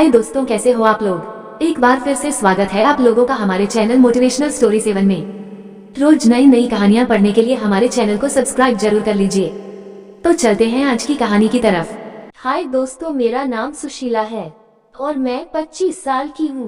हाय दोस्तों, कैसे हो आप लोग। एक बार फिर से स्वागत है आप लोगों का हमारे चैनल मोटिवेशनल स्टोरी 7 में। रोज नई नई कहानियां पढ़ने के लिए हमारे चैनल को सब्सक्राइब जरूर कर लीजिए। तो चलते हैं आज की कहानी की तरफ। हाय दोस्तों, मेरा नाम सुशीला है और मैं 25 साल की हूँ।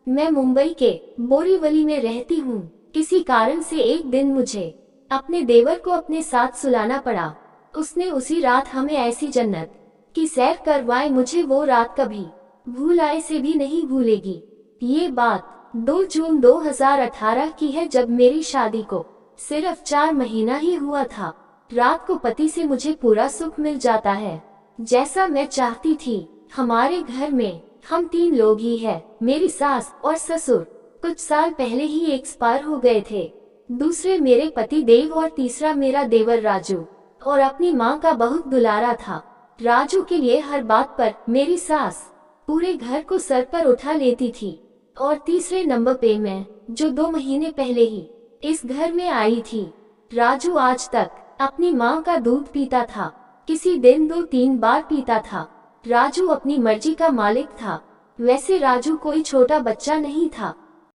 मैं मुंबई के बोरीवली में रहती हूँ। किसी कारण से एक दिन मुझे अपने देवर को अपने साथ सुलाना पड़ा। उसने उसी रात हमें ऐसी जन्नत की सैर करवाए, मुझे वो रात कभी भूलाए से भी नहीं भूलेगी। ये बात 2 जून 2018 की है, जब मेरी शादी को सिर्फ 4 महीना ही हुआ था। रात को पति से मुझे पूरा सुख मिल जाता है, जैसा मैं चाहती थी। हमारे घर में हम 3 लोग ही हैं। मेरी सास और ससुर कुछ साल पहले ही एक्सपायर हो गए थे। दूसरे मेरे पति देव और तीसरा मेरा देवर राजू, और अपनी माँ का बहुत दुलारा था। राजू के लिए हर बात पर मेरी सास पूरे घर को सर पर उठा लेती थी। और तीसरे नंबर पे मैं, जो 2 महीने पहले ही इस घर में आई थी। राजू आज तक अपनी माँ का दूध पीता था, किसी दिन 2-3 बार पीता था। राजू अपनी मर्जी का मालिक था। वैसे राजू कोई छोटा बच्चा नहीं था।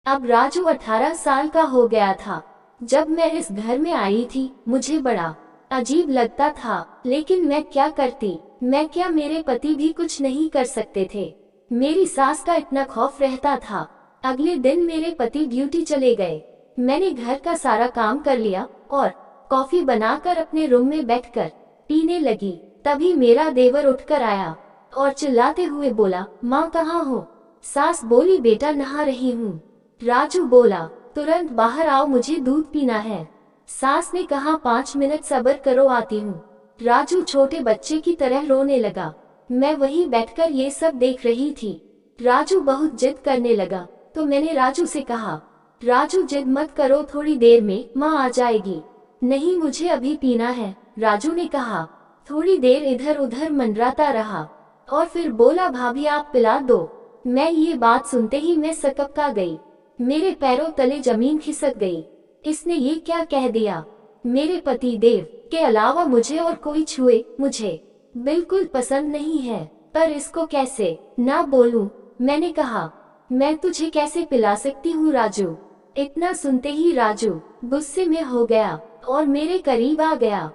अब राजू 18 साल का हो गया था। जब मैं इस घर में आई थी, मुझे बड़ा अजीब लगता था, लेकिन मैं क्या करती। मेरे पति भी कुछ नहीं कर सकते थे। मेरी सास का इतना खौफ रहता था। अगले दिन मेरे पति ड्यूटी चले गए। मैंने घर का सारा काम कर लिया और कॉफी बनाकर अपने रूम में बैठकर पीने लगी। तभी मेरा देवर उठकर आया और चिल्लाते हुए बोला, माँ कहाँ हो। सास बोली, बेटा नहा रही हूँ। राजू बोला, तुरंत बाहर आओ, मुझे दूध पीना है। सास ने कहा, 5 मिनट सब्र करो, आती हूँ। राजू छोटे बच्चे की तरह रोने लगा। मैं वहीं बैठकर ये सब देख रही थी। राजू बहुत जिद करने लगा, तो मैंने राजू से कहा, राजू जिद मत करो, थोड़ी देर में माँ आ जाएगी। नहीं, मुझे अभी पीना है, राजू ने कहा। थोड़ी देर इधर उधर मंडराता रहा और फिर बोला, भाभी आप पिला दो। मैं ये बात सुनते ही मैं सकपका गई। मेरे पैरों तले जमीन खिसक गई। इसने ये क्या कह दिया। मेरे पति देव के अलावा मुझे और कोई छुए मुझे बिल्कुल पसंद नहीं है, पर इसको कैसे ना बोलूं। मैंने कहा, मैं तुझे कैसे पिला सकती हूँ राजू। इतना सुनते ही राजू गुस्से में हो गया और मेरे करीब आ गया।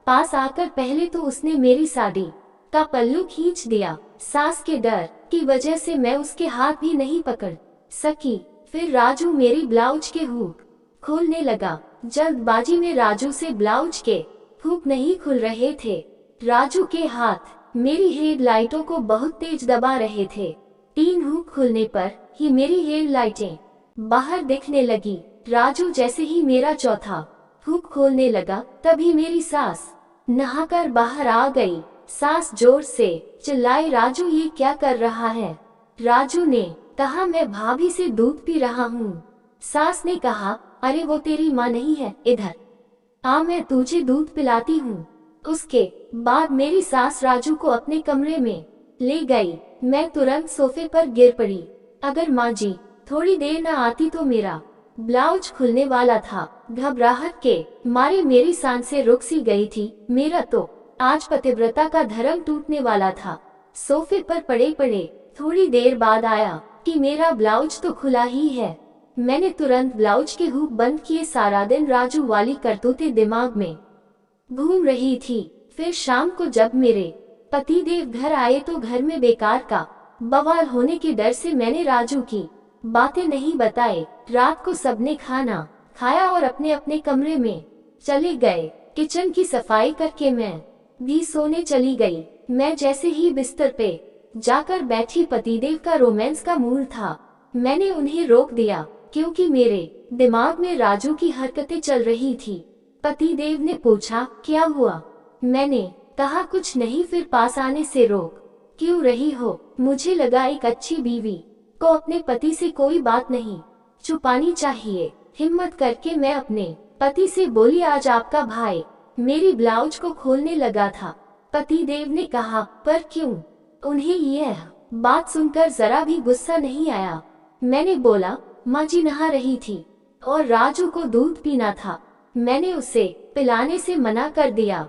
पास आकर पहले तो उसने मेरी साड़ी का पल्लू खींच दिया। सास के डर की वजह से मैं उसके हाथ भी नहीं पकड़ सकी। फिर राजू मेरी ब्लाउज के हुक खोलने लगा। जल्दबाजी में राजू से ब्लाउज के हुक नहीं खुल रहे थे। राजू के हाथ मेरी हेडलाइटों को बहुत तेज दबा रहे थे। 3 हुक खुलने पर ही मेरी हेडलाइटें बाहर दिखने लगी। राजू जैसे ही मेरा चौथा हुक खोलने लगा, तभी मेरी सास नहाकर बाहर आ गई। सास जोर से चिल्लाई, राजू ये क्या कर रहा है। राजू ने कहा, मैं भाभी से दूध पी रहा हूँ। सास ने कहा, अरे वो तेरी माँ नहीं है, इधर आ, मैं तुझे दूध पिलाती हूँ। उसके बाद मेरी सास राजू को अपने कमरे में ले गई। मैं तुरंत सोफे पर गिर पड़ी। अगर माँ जी थोड़ी देर न आती तो मेरा ब्लाउज खुलने वाला था। घबराहट के मारे मेरी सांसें रुक सी गई थी। मेरा तो आज पतिव्रता का धर्म टूटने वाला था। सोफे पर पड़े पड़े थोड़ी देर बाद आया कि मेरा ब्लाउज तो खुला ही है। मैंने तुरंत ब्लाउज के हुक बंद किए। सारा दिन राजू वाली करतूतें दिमाग में घूम रही थी। फिर शाम को जब मेरे पति देव घर आए तो घर में बेकार का बवाल होने के डर से मैंने राजू की बातें नहीं बताए। रात को सबने खाना खाया और अपने अपने कमरे में चले गए। किचन की सफाई करके मैं भी सोने चली गई। मैं जैसे ही बिस्तर पे जाकर बैठी, पतिदेव का रोमांस का मूड था। मैंने उन्हें रोक दिया क्योंकि मेरे दिमाग में राजू की हरकतें चल रही थी। पतिदेव ने पूछा, क्या हुआ। मैंने कहा, कुछ नहीं। फिर पास आने से रोक क्यों रही हो। मुझे लगा एक अच्छी बीवी को अपने पति से कोई बात नहीं छुपानी चाहिए। हिम्मत करके मैं अपने पति से बोली, आज आपका भाई मेरी ब्लाउज को खोलने लगा था। पतिदेव ने कहा, पर क्यों। उन्हें यह बात सुनकर जरा भी गुस्सा नहीं आया। मैंने बोला, माँ जी नहा रही थी और राजू को दूध पीना था। मैंने उसे पिलाने से मना कर दिया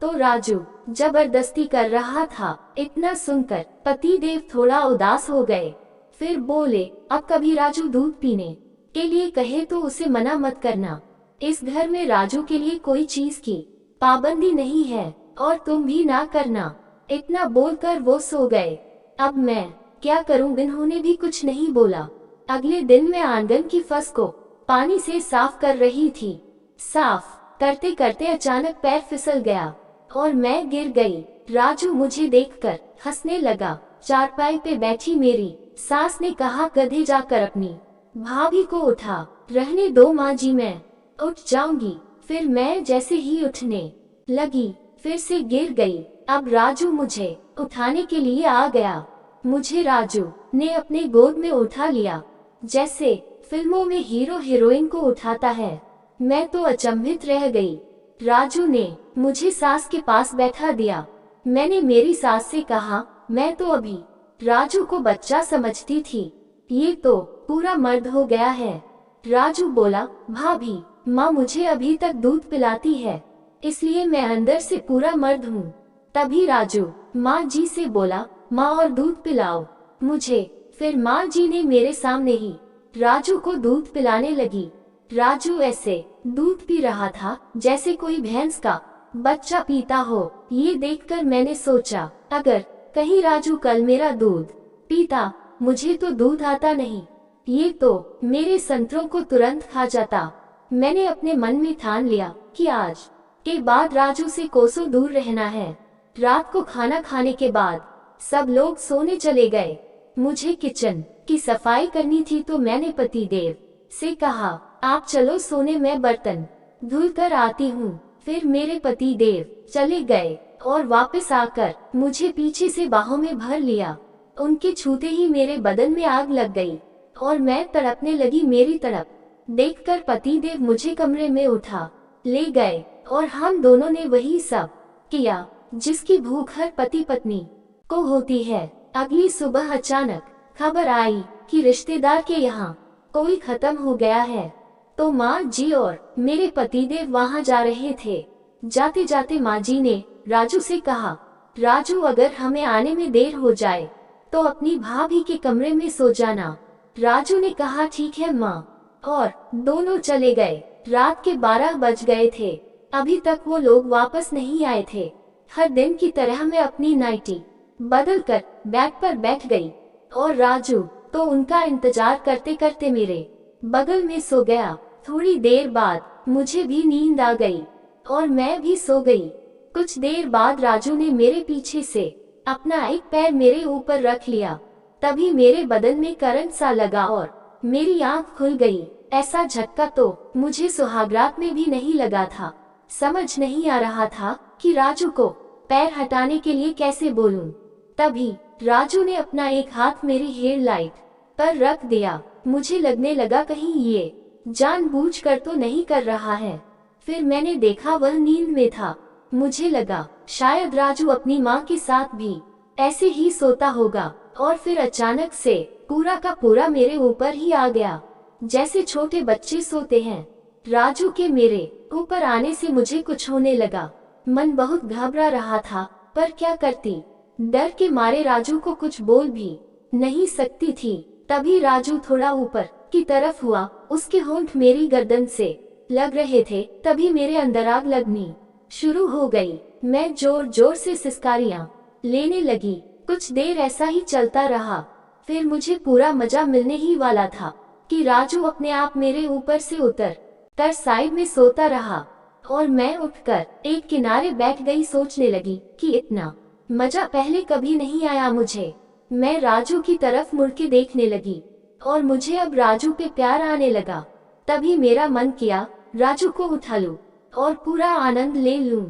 तो राजू जबरदस्ती कर रहा था। इतना सुनकर पतिदेव थोड़ा उदास हो गए। फिर बोले, अब कभी राजू दूध पीने के लिए कहे तो उसे मना मत करना। इस घर में राजू के लिए कोई चीज की पाबंदी नहीं है और तुम भी ना करना। इतना बोलकर वो सो गए। अब मैं क्या करूं, इन्होंने भी कुछ नहीं बोला। अगले दिन मैं आंगन की फर्श को पानी से साफ कर रही थी। साफ करते करते अचानक पैर फिसल गया और मैं गिर गई। राजू मुझे देखकर हंसने लगा। चारपाई पे बैठी मेरी सास ने कहा, गधे जाकर अपनी भाभी को उठा। रहने दो माँ जी, मैं उठ जाऊंगी। फिर मैं जैसे ही उठने लगी फिर से गिर गई। अब राजू मुझे उठाने के लिए आ गया। मुझे राजू ने अपने गोद में उठा लिया, जैसे फिल्मों में हीरो हीरोइन को उठाता है। मैं तो अचंभित रह गई। राजू ने मुझे सास के पास बैठा दिया। मैंने मेरी सास से कहा, मैं तो अभी राजू को बच्चा समझती थी, ये तो पूरा मर्द हो गया है। राजू बोला, भाभी, माँ मुझे अभी तक दूध पिलाती है, इसलिए मैं अंदर से पूरा मर्द हूँ। तभी राजू माँ जी से बोला, माँ और दूध पिलाओ मुझे। फिर माँ जी ने मेरे सामने ही राजू को दूध पिलाने लगी। राजू ऐसे दूध पी रहा था जैसे कोई भैंस का बच्चा पीता हो। ये देखकर मैंने सोचा, अगर कहीं राजू कल मेरा दूध पीता, मुझे तो दूध आता नहीं, ये तो मेरे संतरों को तुरंत खा जाता। मैंने अपने मन में ठान लिया कि आज के बाद राजू से कोसों दूर रहना है। रात को खाना खाने के बाद सब लोग सोने चले गए। मुझे किचन की सफाई करनी थी तो मैंने पतिदेव से कहा, आप चलो सोने, मैं बर्तन धुल कर आती हूँ। फिर मेरे पतिदेव चले गए और वापस आकर मुझे पीछे से बाहों में भर लिया। उनके छूते ही मेरे बदन में आग लग गई और मैं तड़पने लगी। मेरी तरफ देखकर पतिदेव मुझे कमरे में उठा ले गए और हम दोनों ने वही सब किया जिसकी भूख हर पति पत्नी को होती है। अगली सुबह अचानक खबर आई कि रिश्तेदार के यहाँ कोई खत्म हो गया है, तो माँ जी और मेरे पतिदेव वहाँ जा रहे थे। जाते जाते माँ जी ने राजू से कहा, राजू, अगर हमें आने में देर हो जाए तो अपनी भाभी के कमरे में सो जाना। राजू ने कहा, ठीक है माँ, और दोनों चले गए। रात के 12 बज गए थे, अभी तक वो लोग वापस नहीं आए थे। हर दिन की तरह मैं अपनी नाइटी बदलकर बेड पर बैठ गई और राजू तो उनका इंतजार करते करते मेरे बगल में सो गया। थोड़ी देर बाद मुझे भी नींद आ गई और मैं भी सो गई। कुछ देर बाद राजू ने मेरे पीछे से अपना एक पैर मेरे ऊपर रख लिया। तभी मेरे बदन में करंट सा लगा और मेरी आंख खुल गई। ऐसा झटका तो मुझे सुहागरात में भी नहीं लगा था। समझ नहीं आ रहा था कि राजू को पैर हटाने के लिए कैसे बोलूं। तभी राजू ने अपना एक हाथ मेरी हेयर लाइट पर रख दिया। मुझे लगने लगा कहीं ये जानबूझकर तो नहीं कर रहा है। फिर मैंने देखा वह नींद में था। मुझे लगा शायद राजू अपनी माँ के साथ भी ऐसे ही सोता होगा और फिर अचानक से पूरा का पूरा मेरे ऊपर ही आ गया, जैसे छोटे बच्चे सोते हैं। राजू के मेरे ऊपर आने से मुझे कुछ होने लगा। मन बहुत घबरा रहा था, पर क्या करती, डर के मारे राजू को कुछ बोल भी नहीं सकती थी। तभी राजू थोड़ा ऊपर की तरफ हुआ, उसके होंठ मेरी गर्दन से लग रहे थे। तभी मेरे अंदर आग लगनी शुरू हो गई। मैं जोर जोर से सिसकारियां लेने लगी। कुछ देर ऐसा ही चलता रहा। फिर मुझे पूरा मजा मिलने ही वाला था कि राजू अपने आप मेरे ऊपर से उतर कर साइड में सोता रहा और मैं उठकर एक किनारे बैठ गई। सोचने लगी कि इतना मजा पहले कभी नहीं आया मुझे। मैं राजू की तरफ मुड़ के देखने लगी और मुझे अब राजू पे प्यार आने लगा। तभी मेरा मन किया राजू को उठा लूं और पूरा आनंद ले लूं।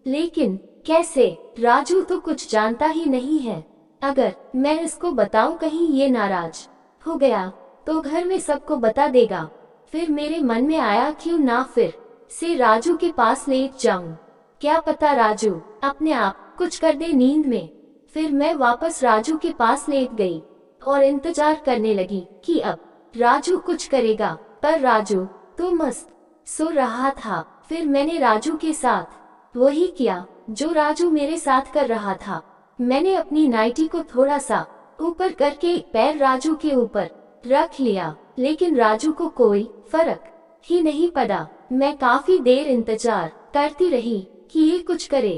लेकिन कैसे? राजू तो कुछ जानता ही नहीं है। अगर मैं इसको बताऊं कहीं ये नाराज हो गया तो घर में सबको बता देगा। फिर मेरे मन में आया क्यों ना फिर से राजू के पास लेट जाऊं, क्या पता राजू अपने आप कुछ कर दे नींद में। फिर मैं वापस राजू के पास लेट गई और इंतजार करने लगी कि अब राजू कुछ करेगा, पर राजू तो मस्त सो रहा था। फिर मैंने राजू के साथ वही किया जो राजू मेरे साथ कर रहा था। मैंने अपनी नाइटी को थोड़ा सा ऊपर करके एक पैर राजू के ऊपर रख लिया, लेकिन राजू को कोई फर्क ही नहीं पड़ा। मैं काफी देर इंतजार करती रही कि ये कुछ करे।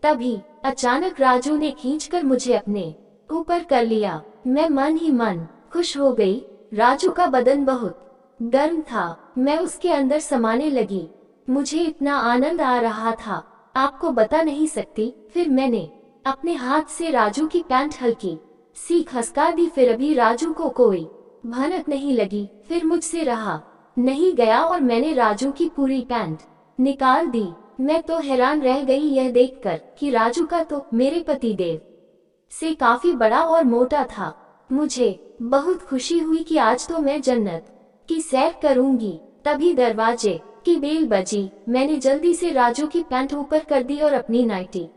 तभी अचानक राजू ने खींचकर मुझे अपने ऊपर कर लिया। मैं मन ही मन खुश हो गई। राजू का बदन बहुत गर्म था। मैं उसके अंदर समाने लगी। मुझे इतना आनंद आ रहा था, आपको बता नहीं सकती। फिर मैंने अपने हाथ से राजू की पैंट हल्की सी खसका दी। फिर अभी राजू को कोई भनक नहीं लगी। फिर मुझसे रहा नहीं गया और मैंने राजू की पूरी पैंट निकाल दी। मैं तो हैरान रह गई यह देखकर कि राजू का तो मेरे पतिदेव से काफी बड़ा और मोटा था। मुझे बहुत खुशी हुई कि आज तो मैं जन्नत की सैर करूंगी। तभी दरवाजे की बेल बजी। मैंने जल्दी से राजू की पैंट ऊपर कर दी और अपनी नाइटी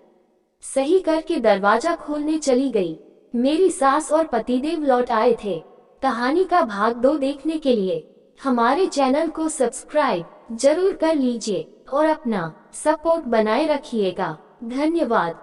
सही करके दरवाजा खोलने चली गई। मेरी सास और पतिदेव लौट आए थे। कहानी का भाग 2 देखने के लिए हमारे चैनल को सब्सक्राइब जरूर कर लीजिए और अपना सपोर्ट बनाए रखिएगा। धन्यवाद।